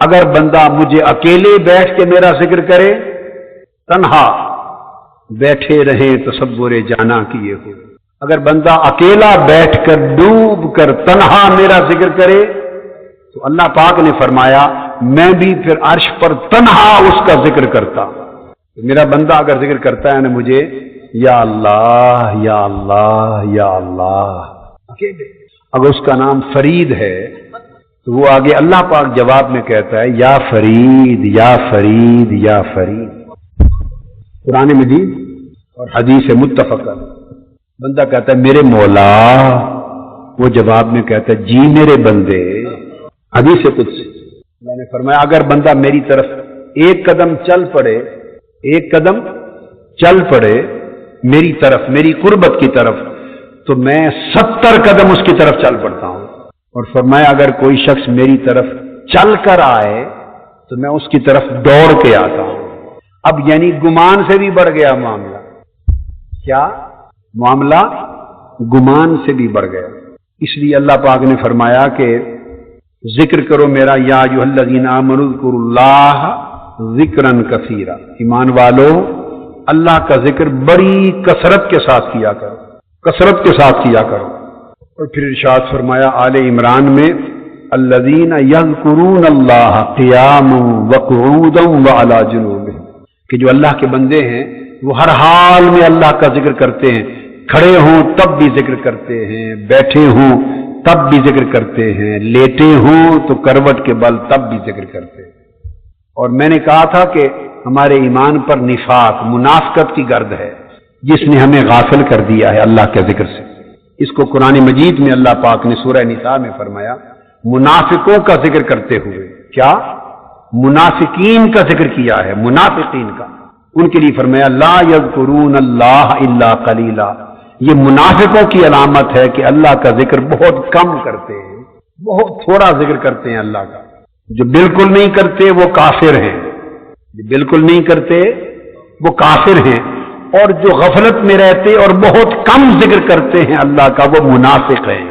اگر بندہ مجھے اکیلے بیٹھ کے میرا ذکر کرے، تنہا بیٹھے رہیں تصور جانا کیے ہو، اگر بندہ اکیلا بیٹھ کر ڈوب کر تنہا میرا ذکر کرے تو اللہ پاک نے فرمایا میں بھی پھر عرش پر تنہا اس کا ذکر کرتا ہوں۔ میرا بندہ اگر ذکر کرتا ہے نا مجھے، یا اللہ یا اللہ یا اللہ، اگر اس کا نام فرید ہے تو وہ آگے اللہ پاک جواب میں کہتا ہے یا فرید یا فرید یا فرید۔ قرآن مجید اور حدیث متفقہ، بندہ کہتا ہے میرے مولا، وہ جواب میں کہتا ہے جی میرے بندے۔ حدیث قدسی میں نے فرمایا اگر بندہ میری طرف ایک قدم چل پڑے، ایک قدم چل پڑے میری طرف، میری قربت کی طرف، تو میں 70 قدم اس کی طرف چل پڑتا ہوں۔ اور فرمایا اگر کوئی شخص میری طرف چل کر آئے تو میں اس کی طرف دوڑ کے آتا ہوں۔ اب یعنی گمان سے بھی بڑھ گیا معاملہ. کیا معاملہ؟ گمان سے بھی بڑھ گیا. اس لیے اللہ پاک نے فرمایا کہ ذکر کرو میرا، یا ایھا الذین آمنوا اذکروا اللہ ذکرا کثیرا، ایمان والو اللہ کا ذکر بڑی کثرت کے ساتھ کیا کرو، کثرت کے ساتھ کیا کرو. اور پھر ارشاد فرمایا آل عمران میں الذین یذکرون اللہ قیاما وقعودا وعلی جنوبہم، کہ جو اللہ کے بندے ہیں وہ ہر حال میں اللہ کا ذکر کرتے ہیں، کھڑے ہوں تب بھی ذکر کرتے ہیں، بیٹھے ہوں تب بھی ذکر کرتے ہیں، لیٹے ہوں تو کروٹ کے بل تب بھی ذکر کرتے ہیں. اور میں نے کہا تھا کہ ہمارے ایمان پر نفاق، منافقت کی گرد ہے جس نے ہمیں غافل کر دیا ہے اللہ کے ذکر سے. اس کو قرآن مجید میں اللہ پاک نے سورہ نساء میں فرمایا منافقوں کا ذکر کرتے ہوئے. کیا؟ منافقین کا ذکر کیا ہے، منافقین کا. ان کے لیے فرمایا لا یذکرون اللہ الا قلیلا. یہ منافقوں کی علامت ہے کہ اللہ کا ذکر بہت کم کرتے ہیں، بہت تھوڑا ذکر کرتے ہیں اللہ کا. جو بالکل نہیں کرتے وہ کافر ہیں، جو بالکل نہیں کرتے وہ کافر ہیں. اور جو غفلت میں رہتے اور بہت کم ذکر کرتے ہیں اللہ کا وہ منافق ہیں،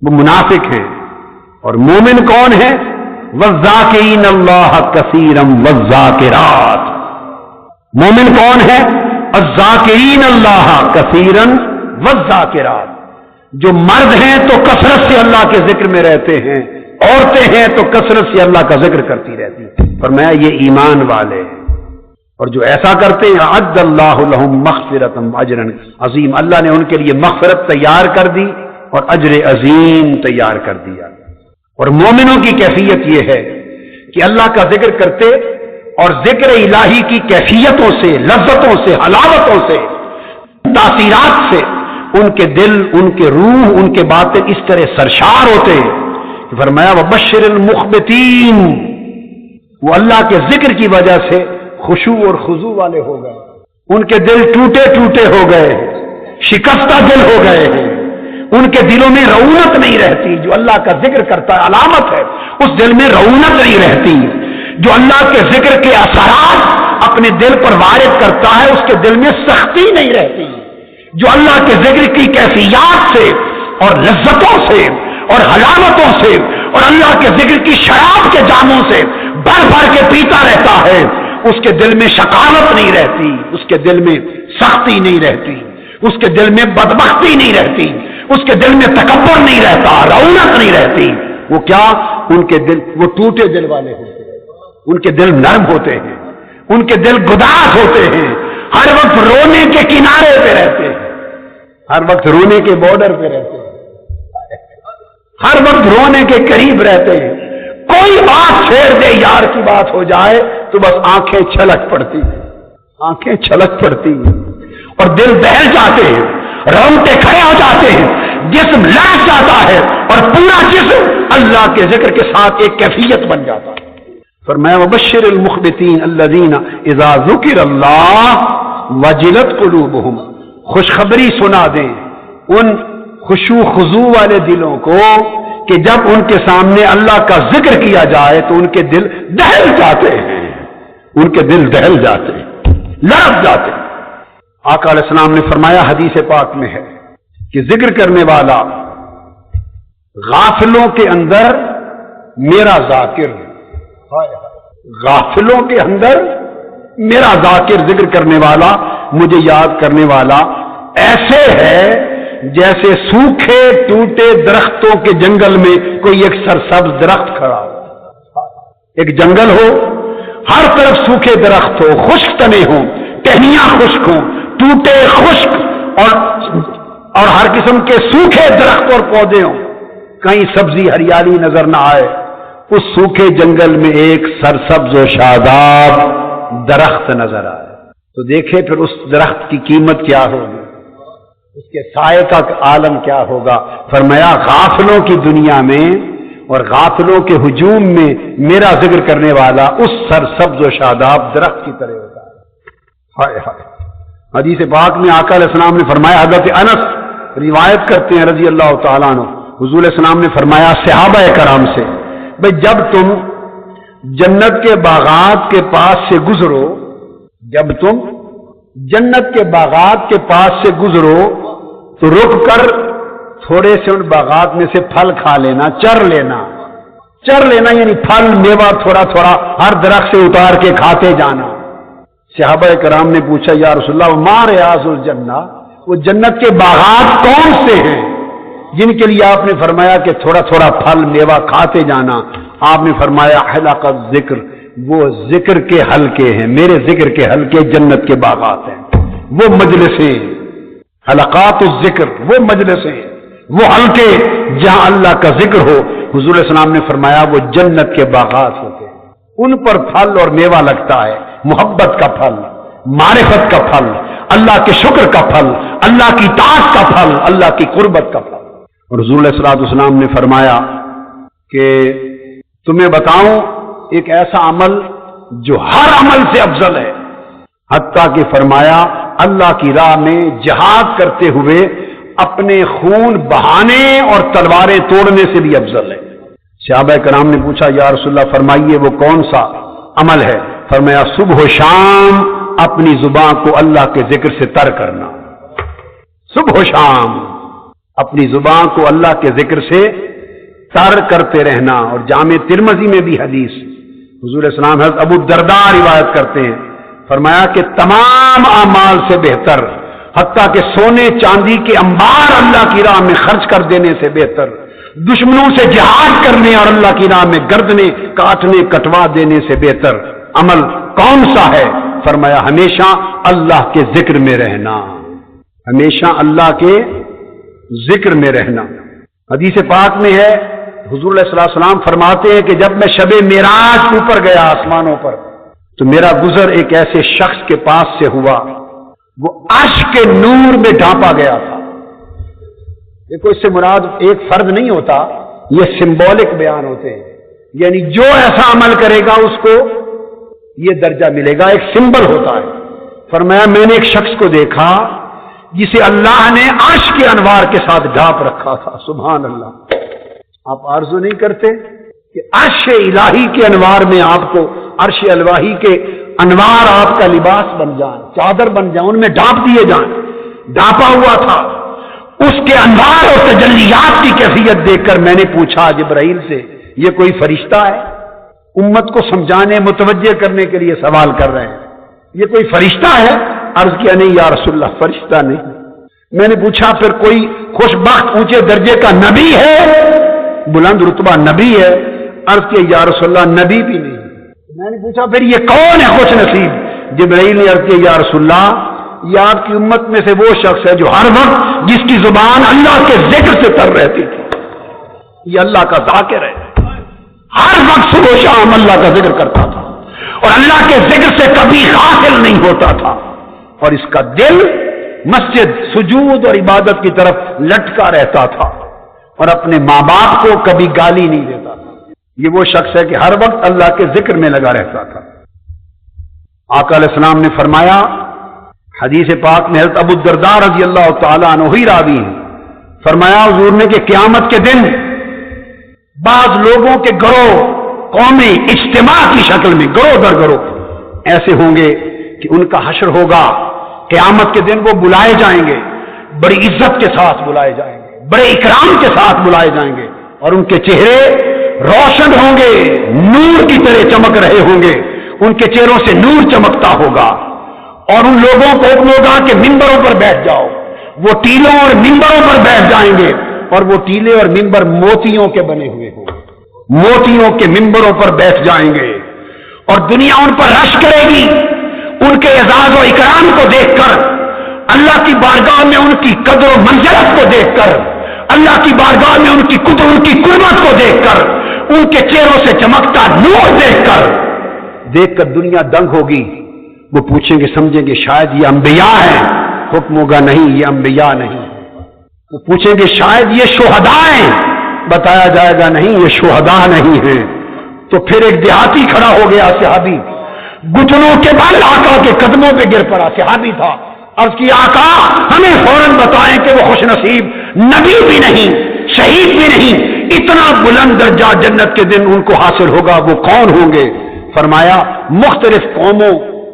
وہ منافق ہیں. اور مومن کون ہے؟ والذاکرین اللہ کثیرا والذاکرات. مومن کون ہے؟ الذاکرین اللہ کثیرا والذاکرات. جو مرد ہیں تو کثرت سے اللہ کے ذکر میں رہتے ہیں، عورتیں ہیں تو کثرت سے اللہ کا ذکر کرتی رہتی ہیں. فرمایا یہ ایمان والے ہیں. اور جو ایسا کرتے ہیں اعد اللہ لہم مغفرۃ واجرا عظیم، اللہ نے ان کے لیے مغفرت تیار کر دی اور اجر عظیم تیار کر دیا. اور مومنوں کی کیفیت یہ ہے کہ اللہ کا ذکر کرتے اور ذکر الہی کی کیفیتوں سے، لذتوں سے، حلاوتوں سے، تاثیرات سے ان کے دل، ان کے روح، ان کے باطن اس طرح سرشار ہوتے ہیں کہ فرمایا وبشر المخبتین، وہ اللہ کے ذکر کی وجہ سے خشوع اور خضوع والے ہو گئے. ان کے دل ٹوٹے ٹوٹے ہو گئے، شکستہ دل ہو گئے ہیں. ان کے دلوں میں رونق نہیں رہتی. جو اللہ کا ذکر کرتا ہے علامت ہے اس دل میں رونق نہیں رہتی. جو اللہ کے ذکر کے اثرات اپنے دل پر وارد کرتا ہے اس کے دل میں سختی نہیں رہتی. جو اللہ کے ذکر کی کیفیات سے اور لذتوں سے اور حلاوتوں سے اور اللہ کے ذکر کی شراب کے جاموں سے بھر بھر کے پیتا رہتا ہے اس کے دل میں شقاوت نہیں رہتی، اس کے دل میں سختی نہیں رہتی، اس کے دل میں بدبختی نہیں رہتی، اس کے دل میں تکبر نہیں رہتا، رونق نہیں رہتی. وہ کیا؟ ان کے دل وہ ٹوٹے دل والے ہوتے ہیں، ان کے دل نرم ہوتے ہیں، ان کے دل گداس ہوتے ہیں، ہر وقت رونے کے کنارے پہ رہتے ہیں، ہر وقت رونے کے بارڈر پہ رہتے ہیں، ہر وقت رونے کے قریب رہتے ہیں. کوئی بات چھیڑ دے یار کی بات ہو جائے تو بس آنکھیں چھلک پڑتی ہیں، آنکھیں چھلک پڑتی ہیں اور دل بہل جاتے ہیں، رونگٹے کھڑے ہو جاتے ہیں، جسم لرز جاتا ہے اور پورا جسم اللہ کے ذکر کے ساتھ ایک کیفیت بن جاتا ہے. فرمایا وبشر المخبتین الذین اذا ذکر اللہ وجلت قلوبہم، خوشخبری سنا دیں ان خشوع خضوع والے دلوں کو کہ جب ان کے سامنے اللہ کا ذکر کیا جائے تو ان کے دل دہل جاتے ہیں، ان کے دل دہل جاتے ہیں، لرز جاتے ہیں. آقا علیہ السلام نے فرمایا حدیث پاک میں ہے کہ ذکر کرنے والا غافلوں کے اندر میرا ذاکر، غافلوں کے اندر میرا ذاکر، ذکر کرنے والا، مجھے یاد کرنے والا ایسے ہے جیسے سوکھے ٹوٹے درختوں کے جنگل میں کوئی ایک سرسبز درخت کھڑا ہو. ایک جنگل ہو، ہر طرف سوکھے درخت ہو، خشک تنے ہوں، ٹہنیاں خشک ہوں، ٹوٹے خشک اور ہر قسم کے سوکھے درخت اور پودے ہوں، کہیں سبزی ہریالی نظر نہ آئے. اس سوکھے جنگل میں ایک سرسبز و شاداب درخت نظر آئے تو دیکھے پھر اس درخت کی قیمت کیا ہوگی، اس کے سائے کا عالم کیا ہوگا. فرمایا غافلوں کی دنیا میں اور غافلوں کے ہجوم میں میرا ذکر کرنے والا اس سرسبز و شاداب درخت کی طرح ہوتا ہے. ہائے ہائے. حدیث پاک میں آقا علیہ السلام نے فرمایا، حضرت انس روایت کرتے ہیں رضی اللہ تعالیٰ عنہ، حضور علیہ السلام نے فرمایا صحابہ کرام سے، بھئی جب تم جنت کے باغات کے پاس سے گزرو، جب تم جنت کے باغات کے پاس سے گزرو تو رک کر تھوڑے سے ان باغات میں سے پھل کھا لینا، چر لینا یعنی پھل میوہ تھوڑا تھوڑا ہر درخت سے اتار کے کھاتے جانا۔ صحابہ کرام نے پوچھا یا رسول اللہ ما ریاض الجنہ، وہ جنت کے باغات کون سے ہیں جن کے لیے آپ نے فرمایا کہ تھوڑا تھوڑا پھل میوہ کھاتے جانا؟ آپ نے فرمایا حلق الذکر، وہ ذکر کے حلقے ہیں، میرے ذکر کے حلقے جنت کے باغات ہیں، وہ مجلسیں، حلقات الذکر، وہ مجلسیں، وہ حلقے جہاں اللہ کا ذکر ہو۔ حضور علیہ السلام نے فرمایا وہ جنت کے باغات ہوتے ہیں، ان پر پھل اور میوہ لگتا ہے، محبت کا پھل، معرفت کا پھل، اللہ کے شکر کا پھل، اللہ کی طاعت کا پھل، اللہ کی قربت کا پھل۔ اور حضور علیہ السلام نے فرمایا کہ تمہیں بتاؤں ایک ایسا عمل جو ہر عمل سے افضل ہے، حتیٰ کہ فرمایا اللہ کی راہ میں جہاد کرتے ہوئے اپنے خون بہانے اور تلواریں توڑنے سے بھی افضل ہے۔ صحابہ کرام نے پوچھا یا رسول اللہ فرمائیے وہ کون سا عمل ہے؟ فرمایا صبح و شام اپنی زبان کو اللہ کے ذکر سے تر کرنا، صبح و شام اپنی زبان کو اللہ کے ذکر سے تر کرتے رہنا۔ اور جامع ترمذی میں بھی حدیث حضور السلام حضرت ابو الدرداء روایت کرتے ہیں، فرمایا کہ تمام اعمال سے بہتر، حتیٰ کہ سونے چاندی کے انبار اللہ کی راہ میں خرچ کر دینے سے بہتر، دشمنوں سے جہاد کرنے اور اللہ کی راہ میں گردنے کاٹنے کٹوا دینے سے بہتر عمل کون سا ہے؟ فرمایا ہمیشہ اللہ کے ذکر میں رہنا، ہمیشہ اللہ کے ذکر میں رہنا۔ حدیث پاک میں ہے حضور علیہ السلام فرماتے ہیں کہ جب میں شب معراج اوپر گیا آسمانوں پر تو میرا گزر ایک ایسے شخص کے پاس سے ہوا، وہ عرش کے نور میں ڈھانپا گیا تھا۔ دیکھو اس سے مراد ایک فرد نہیں ہوتا، یہ سمبولک بیان ہوتے ہیں، یعنی جو ایسا عمل کرے گا اس کو یہ درجہ ملے گا، ایک سمبل ہوتا ہے۔ فرمایا میں نے ایک شخص کو دیکھا جسے اللہ نے عرش کے انوار کے ساتھ ڈھانپ رکھا تھا۔ سبحان اللہ! آپ آرزو نہیں کرتے کہ عرش الہی کے انوار میں آپ کو عرش الواحی کے انوار آپ کا لباس بن جائیں، چادر بن جائیں، ان میں ڈھانپ دیے جائیں؟ ڈھانپا ہوا تھا۔ اس کے انوار اور تجلیات کی کیفیت دیکھ کر میں نے پوچھا جبرائیل سے یہ کوئی فرشتہ ہے؟ امت کو سمجھانے متوجہ کرنے کے لیے سوال کر رہے ہیں، یہ کوئی فرشتہ ہے؟ عرض کیا نہیں یا رسول اللہ فرشتہ نہیں۔ میں نے پوچھا پھر کوئی خوش بخت اونچے درجے کا نبی ہے، بلند رتبہ نبی ہے؟ عرض کیا یا رسول اللہ نبی بھی نہیں۔ میں نے پوچھا پھر یہ کون ہے خوش نصیب؟ جبرائیل نے عرض کیا یا رسول اللہ یہ آپ کی امت میں سے وہ شخص ہے جو ہر وقت جس کی زبان اللہ کے ذکر سے تر رہتی تھی، یہ اللہ کا ذاکر ہے، ہر وقت صبح و شام اللہ کا ذکر کرتا تھا اور اللہ کے ذکر سے کبھی غافل نہیں ہوتا تھا، اور اس کا دل مسجد سجود اور عبادت کی طرف لٹکا رہتا تھا اور اپنے ماں باپ کو کبھی گالی نہیں دیتا تھا۔ یہ وہ شخص ہے کہ ہر وقت اللہ کے ذکر میں لگا رہتا تھا۔ آقا علیہ السلام نے فرمایا حدیث پاک میں حضرت ابو الدرداء رضی اللہ تعالیٰ عنہ ہی راوی ہیں، فرمایا حضور نے کہ قیامت کے دن بعض لوگوں کے گروہ قومی اجتماع کی شکل میں گروہ در گروہ ایسے ہوں گے کہ ان کا حشر ہوگا، قیامت کے دن وہ بلائے جائیں گے، بڑی عزت کے ساتھ بلائے جائیں گے، بڑے اکرام کے ساتھ بلائے جائیں گے، اور ان کے چہرے روشن ہوں گے، نور کی طرح چمک رہے ہوں گے، ان کے چہروں سے نور چمکتا ہوگا، اور ان لوگوں کو حکم ہوگا کہ ممبروں پر بیٹھ جاؤ، وہ ٹیلوں اور ممبروں پر بیٹھ جائیں گے، اور وہ ٹیلے اور ممبر موتیوں کے بنے ہوئے ہوں گے، موتیوں کے ممبروں پر بیٹھ جائیں گے، اور دنیا ان پر رش کرے گی۔ ان کے اعزاز و اکرام کو دیکھ کر، اللہ کی بارگاہ میں ان کی قدر و منزلت کو دیکھ کر، اللہ کی بارگاہ میں ان کی قدر ان کی قربت کو دیکھ کر، ان کے چہروں سے چمکتا نور دیکھ کر دنیا دنگ ہوگی۔ وہ پوچھیں گے سمجھیں گے شاید یہ انبیاء ہیں، حکم ہوگا نہیں یہ انبیاء نہیں۔ وہ پوچھیں گے شاید یہ شہداء ہیں، بتایا جائے گا نہیں یہ شہداء نہیں ہیں۔ تو پھر ایک دیہاتی کھڑا ہو گیا صحابی، گھٹنوں کے بل آقا کے قدموں پہ گر پڑا، صحابی تھا، عرض کی آقا ہمیں فوراً بتائیں کہ وہ خوش نصیب نبی بھی نہیں شہید بھی نہیں، اتنا بلند درجہ جنت کے دن ان کو حاصل ہوگا، وہ کون ہوں گے؟ فرمایا مختلف قوموں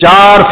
4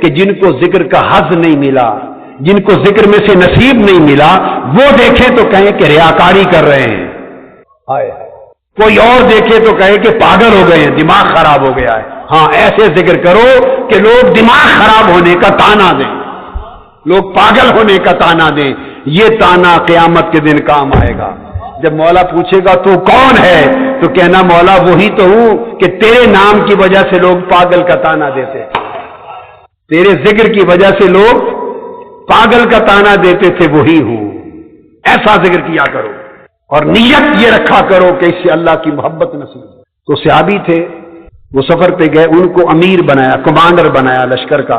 کہ جن کو ذکر کا حظ نہیں ملا، جن کو ذکر میں سے نصیب نہیں ملا، وہ دیکھیں تو کہیں کہ ریاکاری کر رہے ہیں، کوئی اور دیکھے تو کہے کہ پاگل ہو گئے ہیں، دماغ خراب ہو گیا ہے۔ ہاں ایسے ذکر کرو کہ لوگ دماغ خراب ہونے کا تانا دیں، لوگ پاگل ہونے کا تانا دیں۔ یہ تانا قیامت کے دن کام آئے گا۔ جب مولا پوچھے گا تو کون ہے، تو کہنا مولا وہی تو ہوں کہ تیرے نام کی وجہ سے لوگ پاگل کا تانا دیتے، تیرے ذکر کی وجہ سے لوگ پاگل کا تانا دیتے تھے، وہی ہوں۔ ایسا ذکر کیا کرو اور نیت یہ رکھا کرو کہ اس سے اللہ کی محبت نصیب ہو۔ تو صحابی تھے، وہ سفر پہ گئے، ان کو امیر بنایا، کمانڈر بنایا لشکر کا۔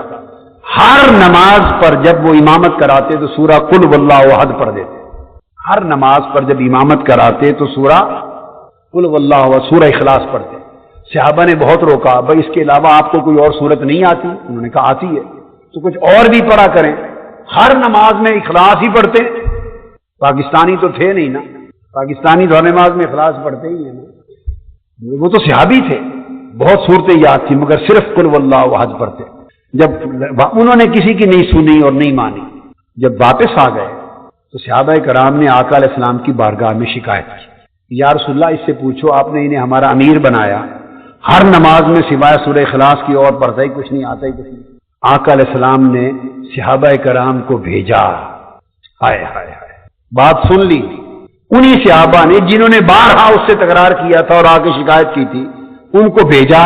ہر نماز پر جب وہ امامت کراتے تو سورہ قل واللہ احد پڑھ دیتے، ہر نماز پر جب امامت کراتے تو سورہ قل واللہ احد، سورہ اخلاص پڑھتے۔ صحابہ نے بہت روکا، بھائی اس کے علاوہ آپ کو کوئی اور صورت نہیں آتی؟ انہوں نے کہا آتی ہے، تو کچھ اور بھی پڑھا کریں۔ ہر نماز میں اخلاص ہی پڑھتے۔ پاکستانی تو تھے نہیں نا، پاکستانی تو ہر نماز میں اخلاص پڑھتے ہی ہیں نا۔ وہ تو صحابی تھے، بہت صورتیں یاد تھی، مگر صرف قل واللہ احد پڑھتے۔ جب انہوں نے کسی کی نہیں سنی اور نہیں مانی، جب واپس آ گئے تو صحابہ کرام نے آقا علیہ السلام کی بارگاہ میں شکایت کی، یا رسول اللہ اس سے پوچھو، آپ نے انہیں ہمارا امیر بنایا، ہر نماز میں سوائے سورہ اخلاص کی اور پڑھتا ہی کچھ نہیں، آتا ہی کچھ نہیں۔ آقا علیہ السلام نے صحابہ کرام کو بھیجا، ہائے ہائے ہائے، بات سن لی انہی صحابہ نے جنہوں نے بارہا اس سے تکرار کیا تھا اور آ کے شکایت کی تھی، ان کو بھیجا۔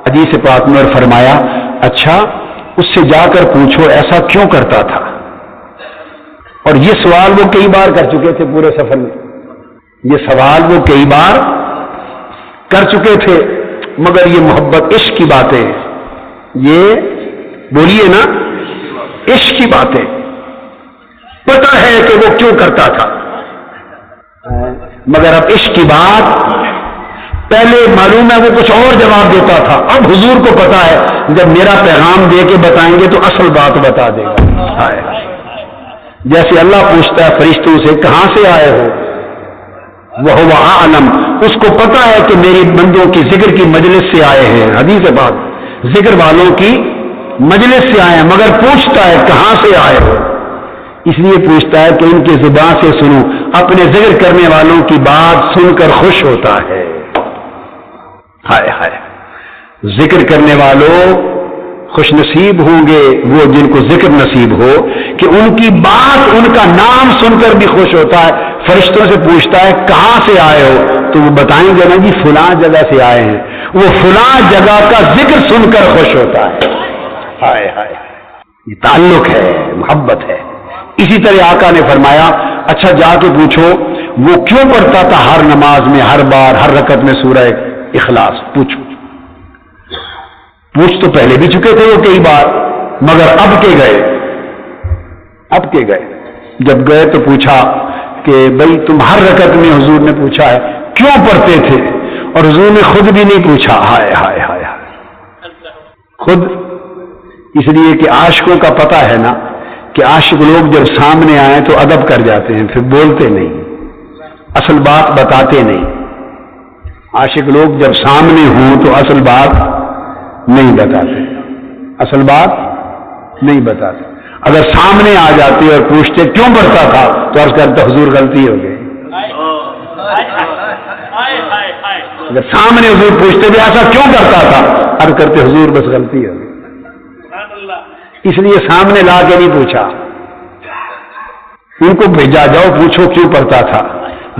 حدیث پاک میں فرمایا اچھا اس سے جا کر پوچھو ایسا کیوں کرتا تھا۔ اور یہ سوال وہ کئی بار کر چکے تھے پورے سفر میں، یہ سوال وہ کئی بار کر چکے تھے، مگر یہ محبت عشق کی باتیں، یہ بولیے نا عشق کی باتیں، پتہ ہے کہ وہ کیوں کرتا تھا، مگر اب عشق کی بات، پہلے معلوم ہے وہ کچھ اور جواب دیتا تھا، اب حضور کو پتا ہے جب میرا پیغام دے کے بتائیں گے تو اصل بات بتا دے گا۔ جیسے اللہ پوچھتا ہے فرشتوں سے کہاں سے آئے ہو، وَهُوَ أَعْلَمُ، اس کو پتا ہے کہ میری بندوں کی ذکر کی مجلس سے آئے ہیں، حدیث پاک ذکر والوں کی مجلس سے آئے ہیں، مگر پوچھتا ہے کہاں سے آئے ہو، اس لیے پوچھتا ہے کہ ان کی زبان سے سنو، اپنے ذکر کرنے والوں کی بات سن کر خوش ہوتا ہے۔ ہائے ہائے، ذکر کرنے والوں خوش نصیب ہوں گے وہ جن کو ذکر نصیب ہو کہ ان کی بات، ان کا نام سن کر بھی خوش ہوتا ہے۔ فرشتوں سے پوچھتا ہے کہاں سے آئے ہو، تو وہ بتائیں گے نا جی فلاں جگہ سے آئے ہیں، وہ فلاں جگہ کا ذکر سن کر خوش ہوتا ہے۔ ہائے ہائے، یہ تعلق ہے، محبت ہے۔ اسی طرح آقا نے فرمایا اچھا جا کے پوچھو وہ کیوں پڑھتا تھا ہر نماز میں، ہر بار، ہر رکعت میں سورہ اخلاص، پوچھو۔ پوچھ تو پہلے بھی چکے تھے وہ کئی بار، مگر اب کے گئے، جب گئے تو پوچھا کہ بھئی تم ہر رکعت میں، حضور نے پوچھا ہے کیوں پڑھتے تھے، اور حضور نے خود بھی نہیں پوچھا، ہائے ہائے ہائے خود، اس لیے کہ عاشقوں کا پتہ ہے نا کہ عاشق لوگ جب سامنے آئیں تو ادب کر جاتے ہیں، پھر بولتے نہیں، اصل بات بتاتے نہیں۔ عاشق لوگ جب سامنے ہوں تو اصل بات نہیں بتاتے، اصل بات نہیں بتاتے۔ اگر سامنے آ جاتے اور پوچھتے کیوں پڑھتا تھا تو عرض کرتا حضور غلطی ہو گئی۔ اگر سامنے حضور پوچھتے بھی ایسا کیوں کرتا تھا، عرض کرتے حضور بس غلطی ہو گئی، اس لیے سامنے لا کے نہیں پوچھا، ان کو بھیجا جاؤ پوچھو کیوں پڑھتا تھا۔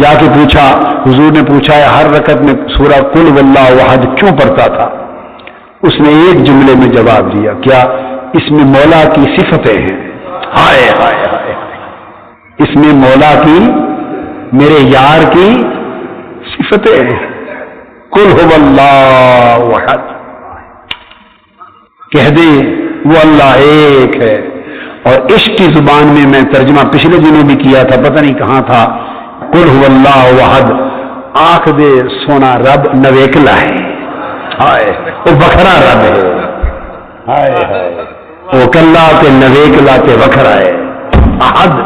جا کے پوچھا، حضور نے پوچھا ہے ہر رکعت میں سورہ قل واللہ احد کیوں پڑھتا تھا، اس نے ایک جملے میں جواب دیا، کیا اس میں مولا کی صفتیں ہیں، ہائے ہائے ہائے، اس میں مولا کی، میرے یار کی صفتیں ہیں، قل هو اللہ احد، کہہ دیں وہ اللہ ایک ہے۔ اور عشق کی زبان میں میں ترجمہ پچھلے دنوں بھی کیا تھا، پتہ نہیں کہاں تھا، قل هو اللہ احد، آنکھ دے سونا رب نویکلا ہے، ہائے وہ بکھرا رب ہے، ہائے ہائے وہ کلا تے نویکلا تے وکھرا ہے، احد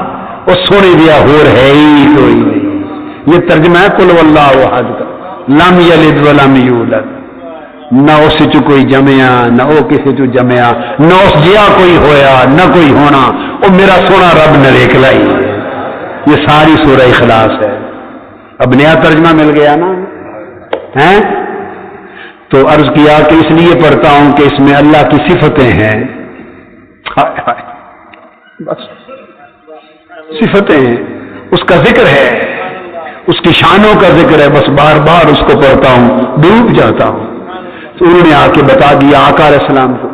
وہ سونے دیا ہور ہے ہی کوئی نہیں۔ یہ ترجمہ ہے قل هو اللہ احد کا، لم یلد ولم یولد، نہ اس چ کوئی جمیا نہ وہ کسی چ جمیا نہ اس جیا کوئی ہویا نہ کوئی ہونا، وہ میرا سونا رب نے لے کے لائی ہے۔ یہ ساری سورہ اخلاص ہے۔ اب نیا ترجمہ مل گیا نا ہیں؟ تو عرض کیا کہ اس لیے پڑھتا ہوں کہ اس میں اللہ کی صفتیں ہیں، بس صفتیں ہیں، اس کا ذکر ہے، اس کی شانوں کا ذکر ہے، بس بار بار اس کو پڑھتا ہوں، ڈوب جاتا ہوں۔ تو انہوں نے آ کے بتا دیا آقا علیہ السلام کو